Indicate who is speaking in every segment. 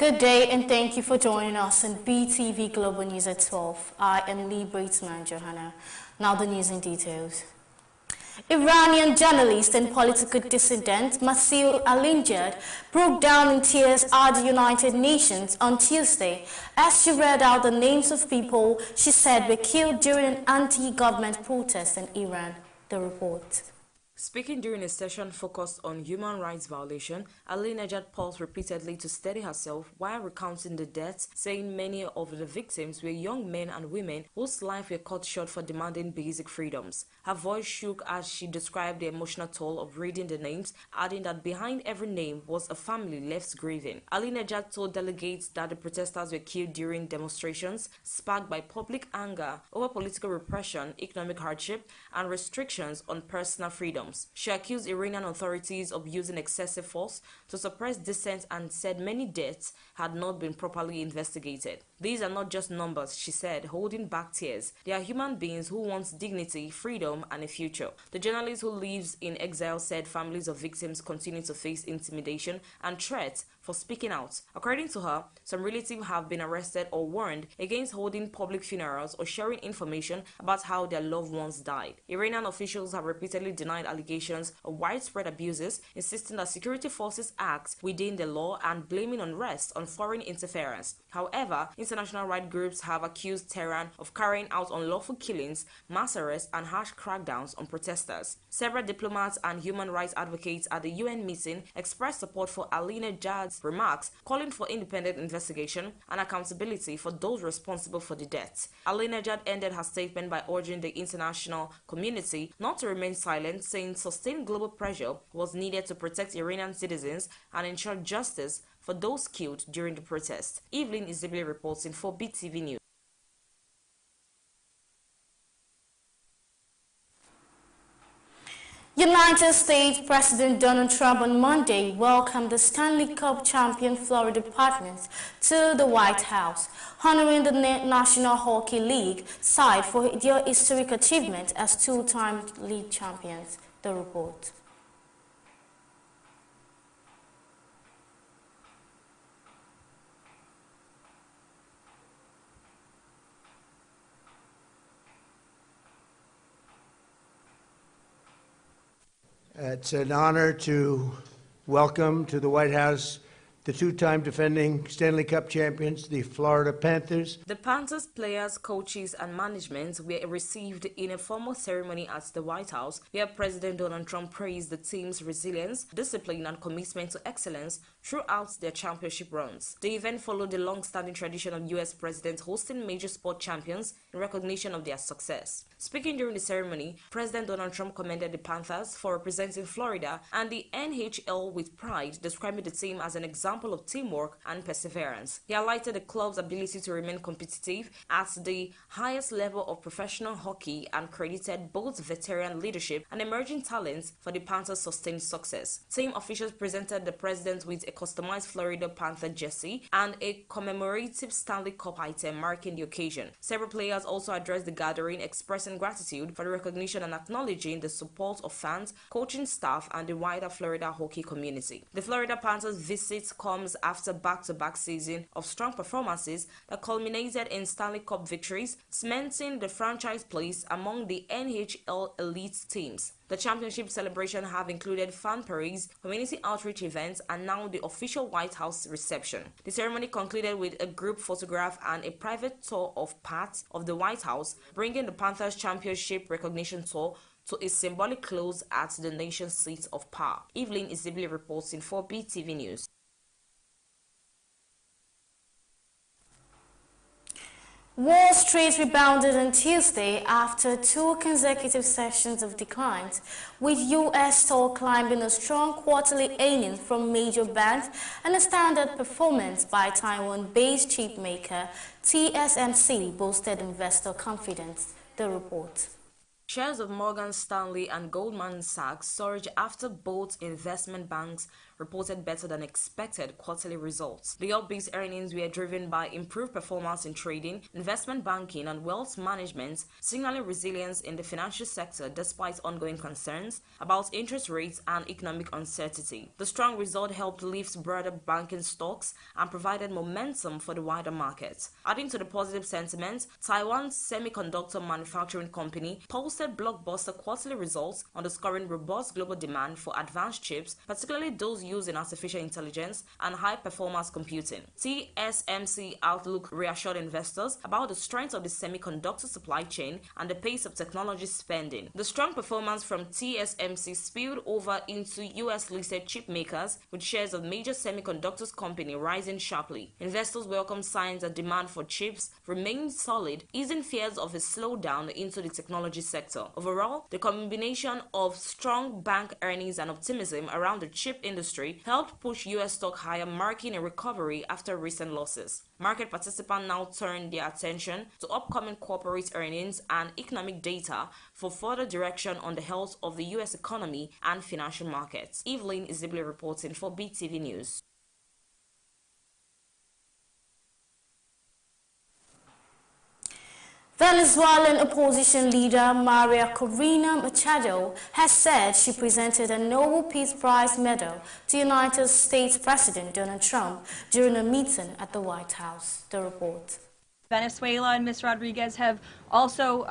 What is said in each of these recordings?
Speaker 1: Good day and thank you for joining us on BTV Global News at 12. I am Lee Bratesman Johanna. Now the news in details. Iranian journalist and political dissident Masih Alinejad broke down in tears at the United Nations on Tuesday as she read out the names of people she said were killed during an anti-government protest in Iran. The report.
Speaker 2: Speaking during a session focused on human rights violation, Alinejad paused repeatedly to steady herself while recounting the deaths, saying many of the victims were young men and women whose lives were cut short for demanding basic freedoms. Her voice shook as she described the emotional toll of reading the names, adding that behind every name was a family left grieving. Alinejad told delegates that the protesters were killed during demonstrations sparked by public anger over political repression, economic hardship, and restrictions on personal freedom. She accused Iranian authorities of using excessive force to suppress dissent and said many deaths had not been properly investigated. These are not just numbers, she said, holding back tears. They are human beings who want dignity, freedom, and a future. The journalist who lives in exile said families of victims continue to face intimidation and threats for speaking out. According to her, some relatives have been arrested or warned against holding public funerals or sharing information about how their loved ones died. Iranian officials have repeatedly denied allegations of widespread abuses, insisting that security forces act within the law and blaming unrest on foreign interference. However, international rights groups have accused Tehran of carrying out unlawful killings, mass arrests, and harsh crackdowns on protesters. Several diplomats and human rights advocates at the UN meeting expressed support for Alinejad's remarks, calling for independent investigation and accountability for those responsible for the deaths. Alinejad ended her statement by urging the international community not to remain silent, saying sustained global pressure was needed to protect Iranian citizens and ensure justice for those killed during the protest. Evelyn Isibili reporting for BTV News.
Speaker 1: United States President Donald Trump on Monday welcomed the Stanley Cup champion Florida Panthers to the White House, honoring the National Hockey League side for their historic achievement as two-time league champions. The report.
Speaker 3: It's an honor to welcome to the White House the two-time defending Stanley Cup champions, the Florida Panthers.
Speaker 2: The Panthers players, coaches, and management were received in a formal ceremony at the White House, where President Donald Trump praised the team's resilience, discipline, and commitment to excellence throughout their championship runs. The event followed the long-standing tradition of U.S. presidents hosting major sport champions in recognition of their success. Speaking during the ceremony, President Donald Trump commended the Panthers for representing Florida and the NHL with pride, describing the team as an example of teamwork and perseverance. He highlighted the club's ability to remain competitive at the highest level of professional hockey and credited both veteran leadership and emerging talents for the Panthers' sustained success. Team officials presented the president with a customized Florida Panther jersey and a commemorative Stanley Cup item marking the occasion. Several players also addressed the gathering, expressing gratitude for the recognition and acknowledging the support of fans, coaching staff, and the wider Florida hockey community. The Florida Panthers' visit comes after back-to-back season of strong performances that culminated in Stanley Cup victories, cementing the franchise place among the NHL elite teams. The championship celebration have included fan parades, community outreach events, and now the official White House reception. The ceremony concluded with a group photograph and a private tour of parts of the White House, bringing the Panthers championship recognition tour to a symbolic close at the nation's seat of power. Evelyn Isibili reporting for BTV News.
Speaker 1: Wall Street rebounded on Tuesday after two consecutive sessions of declines, with U.S. stock climbing a strong quarterly earnings from major banks and a standard performance by Taiwan-based chipmaker TSMC boosted investor confidence. The report.
Speaker 2: Shares of Morgan Stanley and Goldman Sachs surged after both investment banks reported better than expected quarterly results. The upbeat earnings were driven by improved performance in trading, investment banking, and wealth management, signaling resilience in the financial sector despite ongoing concerns about interest rates and economic uncertainty. The strong result helped lift broader banking stocks and provided momentum for the wider market. Adding to the positive sentiment, Taiwan's semiconductor manufacturing company posted blockbuster quarterly results, underscoring robust global demand for advanced chips, particularly those used in artificial intelligence and high-performance computing. TSMC outlook reassured investors about the strength of the semiconductor supply chain and the pace of technology spending. The strong performance from TSMC spilled over into US-listed chip makers, with shares of major semiconductors company rising sharply. Investors welcome signs that demand for chips remains solid, easing fears of a slowdown into the technology sector. Overall, the combination of strong bank earnings and optimism around the chip industry helped push US stock higher, marking a recovery after recent losses. Market participants now turn their attention to upcoming corporate earnings and economic data for further direction on the health of the US economy and financial markets. Evelyn is reporting for Beetv News.
Speaker 1: Venezuelan opposition leader Maria Corina Machado has said she presented a Nobel Peace Prize medal to United States President Donald Trump during a meeting at the White House. The report.
Speaker 4: Venezuela and Ms. Rodriguez have also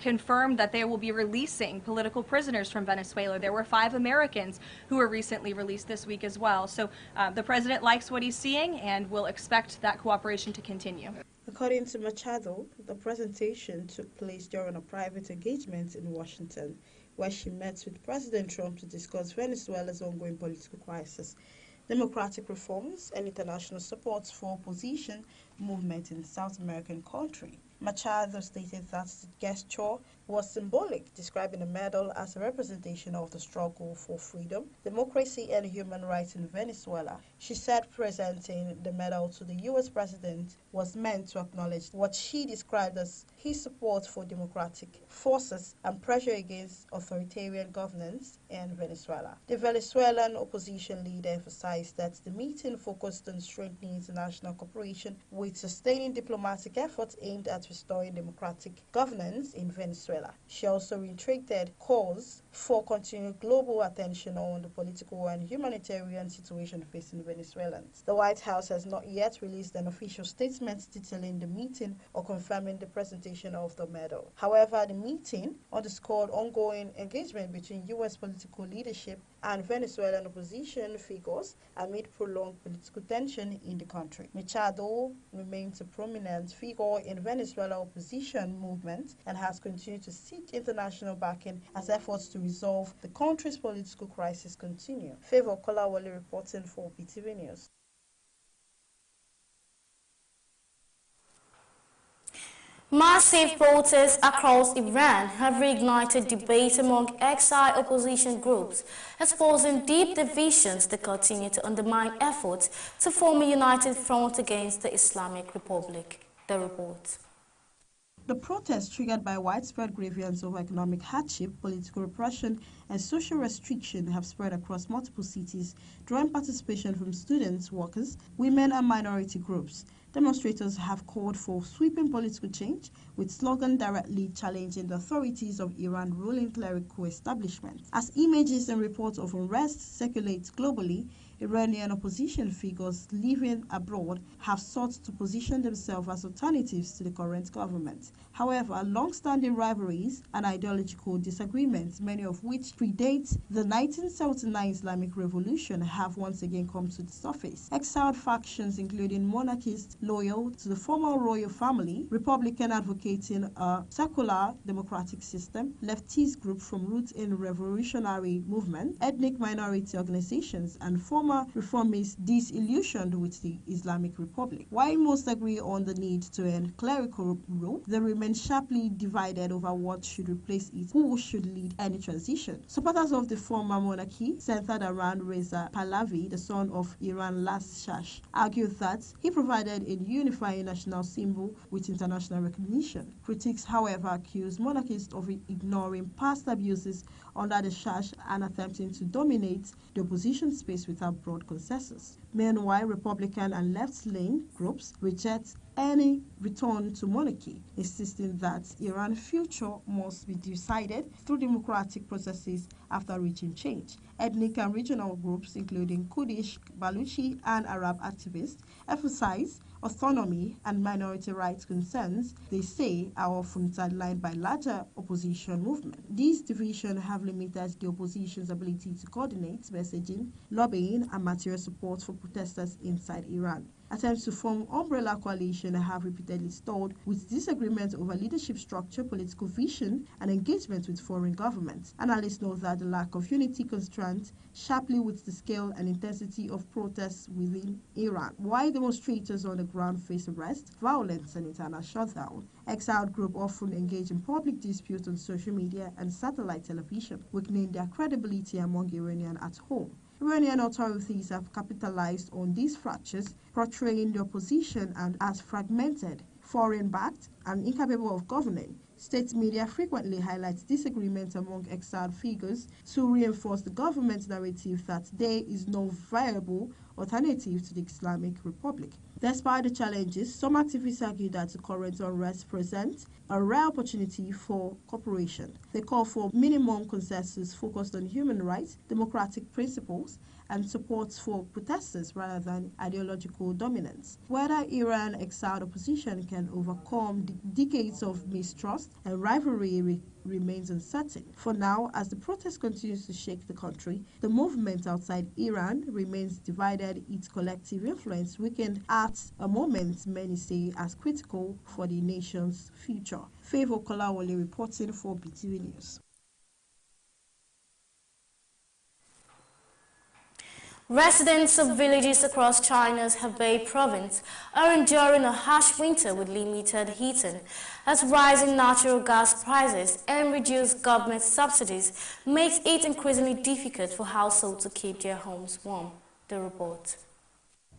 Speaker 4: confirmed that they will be releasing political prisoners from Venezuela. There were 5 Americans who were recently released this week as well. So the president likes what he's seeing and will expect that cooperation to continue.
Speaker 5: According to Machado, the presentation took place during a private engagement in Washington, where she met with President Trump to discuss Venezuela's ongoing political crisis, democratic reforms, and international support for opposition movement in the South American country. Machado stated that the gesture was symbolic, describing the medal as a representation of the struggle for freedom, democracy, and human rights in Venezuela. She said presenting the medal to the U.S. president was meant to acknowledge what she described as his support for democratic forces and pressure against authoritarian governance in Venezuela. The Venezuelan opposition leader emphasized that the meeting focused on strengthening international cooperation with sustaining diplomatic efforts aimed at restoring democratic governance in Venezuela. She also reiterated calls for continued global attention on the political and humanitarian situation facing Venezuelans. The White House has not yet released an official statement detailing the meeting or confirming the presentation of the medal. However, the meeting underscored ongoing engagement between U.S. political leadership and Venezuelan opposition figures amid prolonged political tension in the country. Machado remains a prominent figure in Venezuela opposition movement and has continued to seek international backing as efforts to resolve the country's political crisis continue. Favor Kolawole reporting for Beetv News.
Speaker 1: Massive protests across Iran have reignited debate among exiled opposition groups, exposing deep divisions that continue to undermine efforts to form a united front against the Islamic Republic. The report.
Speaker 5: The protests, triggered by widespread grievance over economic hardship, political repression, and social restriction, have spread across multiple cities, drawing participation from students, workers, women, and minority groups. Demonstrators have called for sweeping political change, with slogans directly challenging the authorities of Iran's ruling clerical establishment. As images and reports of unrest circulate globally, Iranian opposition figures living abroad have sought to position themselves as alternatives to the current government. However, long-standing rivalries and ideological disagreements, many of which predate the 1979 Islamic Revolution, have once again come to the surface. Exiled factions, including monarchists loyal to the former royal family, Republican advocating a secular democratic system, leftist groups from roots in revolutionary movement, ethnic minority organizations, and former former reformists disillusioned with the Islamic Republic. While most agree on the need to end clerical rule, they remain sharply divided over what should replace it, who should lead any transition. Supporters of the former monarchy, centered around Reza Pahlavi, the son of Iran's last Shah, argue that he provided a unifying national symbol with international recognition. Critics, however, accuse monarchists of ignoring past abuses under the Shah and attempting to dominate the opposition space without broad consensus. Meanwhile, Republican and left-leaning groups reject any return to monarchy, insisting that Iran's future must be decided through democratic processes after regime change. Ethnic and regional groups, including Kurdish, Baluchi, and Arab activists, emphasize autonomy and minority rights concerns they say are often sidelined by larger opposition movements. These divisions have limited the opposition's ability to coordinate messaging, lobbying, and material support for protesters inside Iran. Attempts to form umbrella coalition have repeatedly stalled, with disagreements over leadership structure, political vision, and engagement with foreign governments. Analysts note that the lack of unity contrasts sharply with the scale and intensity of protests within Iran. While demonstrators on the ground face arrest, violence, and internal shutdown, exiled groups often engage in public disputes on social media and satellite television, weakening their credibility among Iranians at home. Iranian authorities have capitalized on these fractures, portraying the opposition as fragmented, foreign-backed, and incapable of governing. State media frequently highlight disagreements among exiled figures to reinforce the government's narrative that there is no viable alternative to the Islamic Republic. Despite the challenges, some activists argue that the current unrest presents a rare opportunity for cooperation. They call for minimum consensus focused on human rights, democratic principles, and support for protesters rather than ideological dominance. Whether Iran exiled opposition can overcome decades of mistrust and rivalry remains uncertain. For now, as the protest continues to shake the country, the movement outside Iran remains divided, its collective influence weakened at a moment many see as critical for the nation's future. Favor Kolawole reporting for Beetv News.
Speaker 1: Residents of villages across China's Hebei province are enduring a harsh winter with limited heating, as rising natural gas prices and reduced government subsidies makes it increasingly difficult for households to keep their homes warm. The report.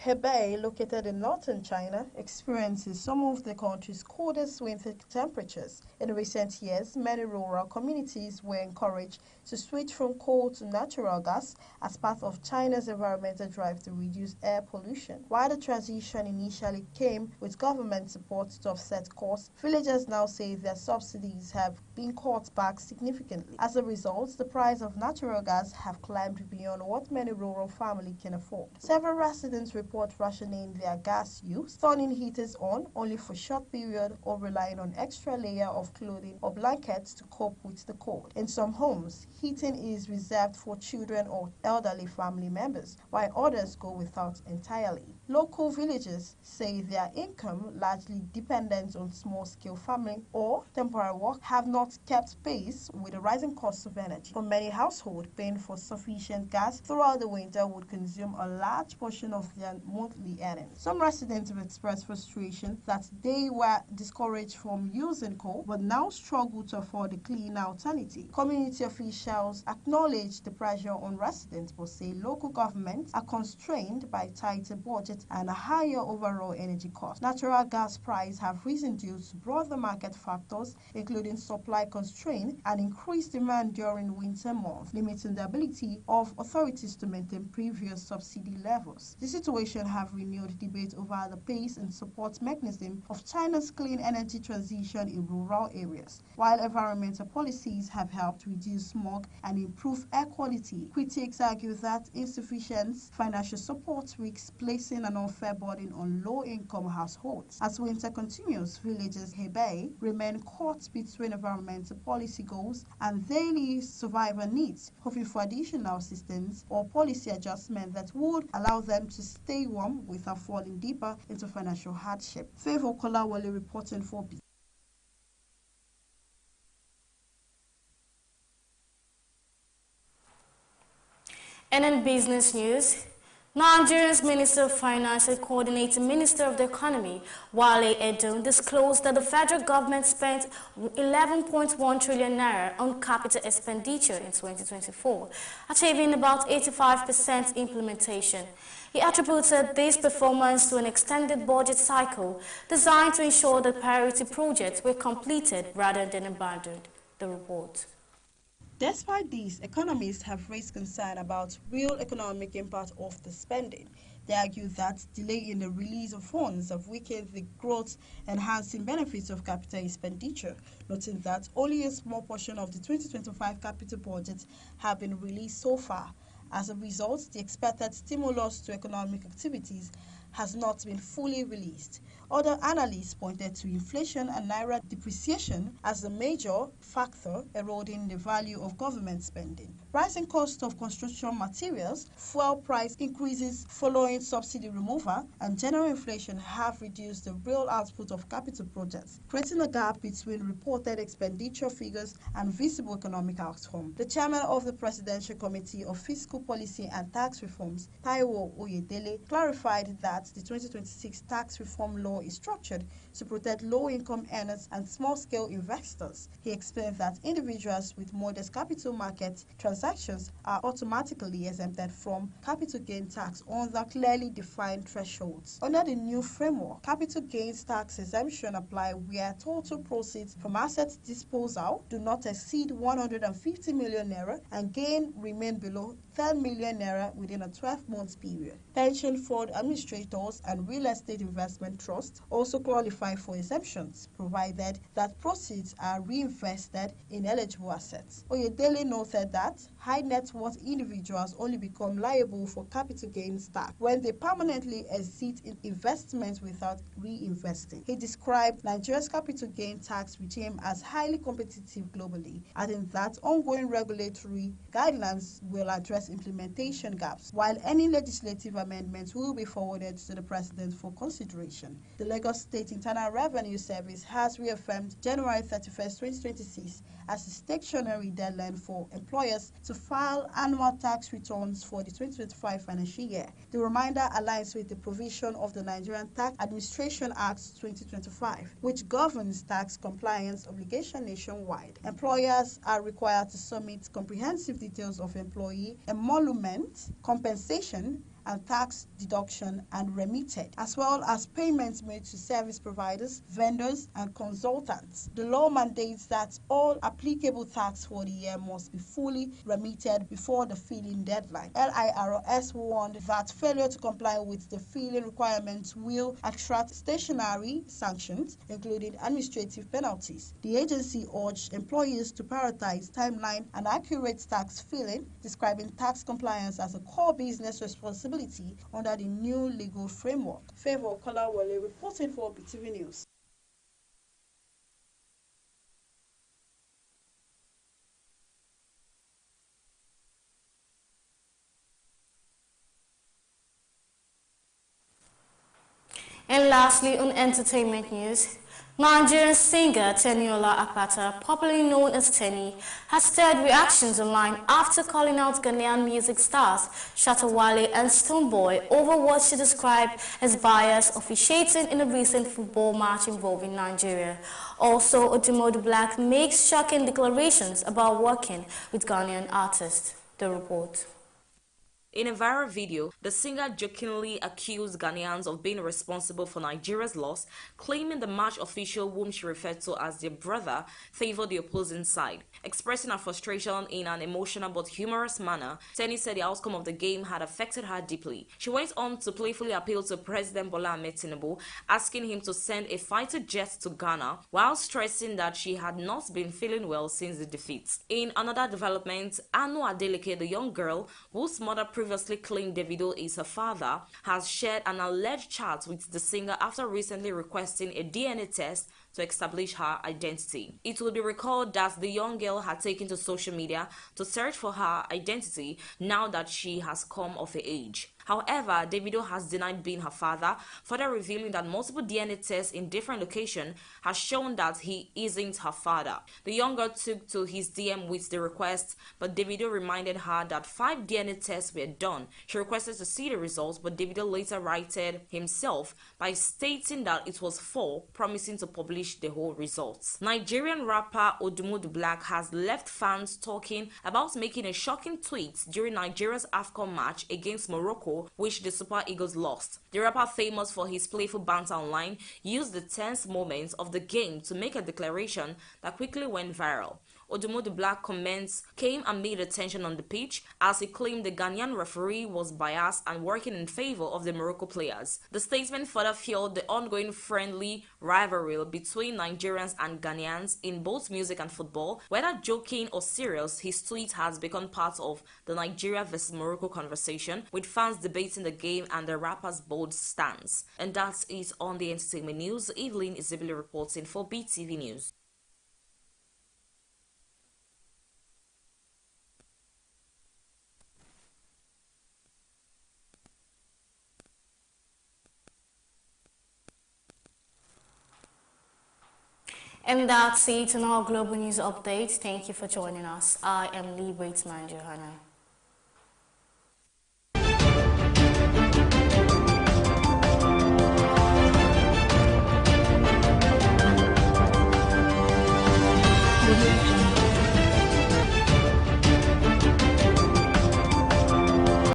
Speaker 5: Hebei, located in northern China, experiences some of the country's coldest winter temperatures. In recent years, many rural communities were encouraged to switch from coal to natural gas as part of China's environmental drive to reduce air pollution. While the transition initially came with government support to offset costs, villagers now say their subsidies have been cut back significantly. As a result, the price of natural gas have climbed beyond what many rural families can afford. Several residents report rationing their gas use, turning heaters on only for short period, or relying on extra layer of clothing or blankets to cope with the cold. In some homes, heating is reserved for children or elderly family members, while others go without entirely. Local villagers say their income, largely dependent on small-scale farming or temporary work, have not kept pace with the rising costs of energy. For many households, paying for sufficient gas throughout the winter would consume a large portion of their monthly earnings. Some residents have expressed frustration that they were discouraged from using coal but now struggle to afford a clean alternative. Community officials acknowledge the pressure on residents but say local governments are constrained by tighter budgets and a higher overall energy cost. Natural gas prices have risen due to broader market factors, including supply constraint and increased demand during winter months, limiting the ability of authorities to maintain previous subsidy levels. The situation have renewed debate over the pace and support mechanism of China's clean energy transition in rural areas. While environmental policies have helped reduce smog and improve air quality, critics argue that insufficient financial support risks placing an unfair burden on low-income households. As winter continues, villagers Hebei remain caught between environmental policy goals and daily survival needs, hoping for additional assistance or policy adjustment that would allow them to stay warm without falling deeper into financial hardship. Favor Kolawole reporting for Beetv.
Speaker 1: And in business news, Nigeria's Minister of Finance and Coordinating Minister of the Economy, Wale Edun, disclosed that the federal government spent 11.1 trillion naira on capital expenditure in 2024, achieving about 85% implementation. He attributed this performance to an extended budget cycle designed to ensure that priority projects were completed rather than abandoned. The report.
Speaker 5: Despite this, economists have raised concern about real economic impact of the spending. They argue that delay in the release of funds have weakened the growth-enhancing benefits of capital expenditure, noting that only a small portion of the 2025 capital budget have been released so far. As a result, the expected stimulus to economic activities has not been fully released. Other analysts pointed to inflation and naira depreciation as the major factor eroding the value of government spending. Rising cost of construction materials, fuel price increases following subsidy removal, and general inflation have reduced the real output of capital projects, creating a gap between reported expenditure figures and visible economic outcome. The chairman of the Presidential Committee of Fiscal Policy and Tax Reforms, Taiwo Oyedele, clarified that the 2026 tax reform law is structured to protect low-income earners and small-scale investors. He explained that individuals with modest capital market transactions are automatically exempted from capital gain tax under clearly defined thresholds. Under the new framework, capital gains tax exemption apply where total proceeds from asset disposal do not exceed 150 million naira and gain remain below 10 million naira within a 12-month period. Pension fund administrators and real estate investment trusts also qualify for exemptions, provided that proceeds are reinvested in eligible assets. Oyedele noted that high net worth individuals only become liable for capital gains tax when they permanently exit in investments without reinvesting. He described Nigeria's capital gain tax regime as highly competitive globally, adding that ongoing regulatory guidelines will address implementation gaps, while any legislative amendments will be forwarded to the President for consideration. The Lagos State Internal Revenue Service has reaffirmed January 31st, 2026 as a stationary deadline for employers to file annual tax returns for the 2025 financial year. The reminder aligns with the provision of the Nigerian Tax Administration Act 2025, which governs tax compliance obligation nationwide. Employers are required to submit comprehensive details of employee emolument, compensation, and tax deduction and remitted, as well as payments made to service providers, vendors, and consultants. The law mandates that all applicable tax for the year must be fully remitted before the filing deadline. LIRS warned that failure to comply with the filing requirements will attract stationary sanctions, including administrative penalties. The agency urged employees to prioritize timeline and accurate tax filing, describing tax compliance as a core business responsibility under the new legal framework. Favor Kolawole reporting for Beetv News.
Speaker 1: And lastly, on entertainment news, Nigerian singer Teniola Akpata, popularly known as Tenny, has stirred reactions online after calling out Ghanaian music stars Shatta Wale and Stonebwoy over what she described as bias officiating in a recent football match involving Nigeria. Also, Odumodu Black makes shocking declarations about working with Ghanaian artists. The report.
Speaker 2: In a viral video, the singer jokingly accused Ghanaians of being responsible for Nigeria's loss, claiming the match official, whom she referred to as their brother, favored the opposing side. Expressing her frustration in an emotional but humorous manner, Tenny said the outcome of the game had affected her deeply. She went on to playfully appeal to President Bola Ahmed Tinubu, asking him to send a fighter jet to Ghana, while stressing that she had not been feeling well since the defeat. In another development, Anu Adeleke, the young girl whose mother previously claimed Davido is her father, has shared an alleged chat with the singer after recently requesting a DNA test to establish her identity. It will be recalled that the young girl had taken to social media to search for her identity now that she has come of age. However, Davido has denied being her father, further revealing that multiple DNA tests in different locations has shown that he isn't her father. The young girl took to his DM with the request, but Davido reminded her that 5 DNA tests were done. She requested to see the results, but Davido later righted himself by stating that it was 4, promising to publish the whole results. Nigerian rapper Odumodu Black has left fans talking about making a shocking tweet during Nigeria's AFCON match against Morocco, which the Super Eagles lost. The rapper, famous for his playful banter online, used the tense moments of the game to make a declaration that quickly went viral. Odumodu Black comments came amid the tension on the pitch as he claimed the Ghanaian referee was biased and working in favor of the Morocco players. The statement further fueled the ongoing friendly rivalry between Nigerians and Ghanaians in both music and football. Whether joking or serious, his tweet has become part of the Nigeria vs Morocco conversation, with fans debating the game and the rapper's bold stance. And that is on the entertainment news. Evelyn is reporting for Beetv News.
Speaker 1: And that's it on our global news update. Thank you for joining us. I am Lee Waitsman Johanna.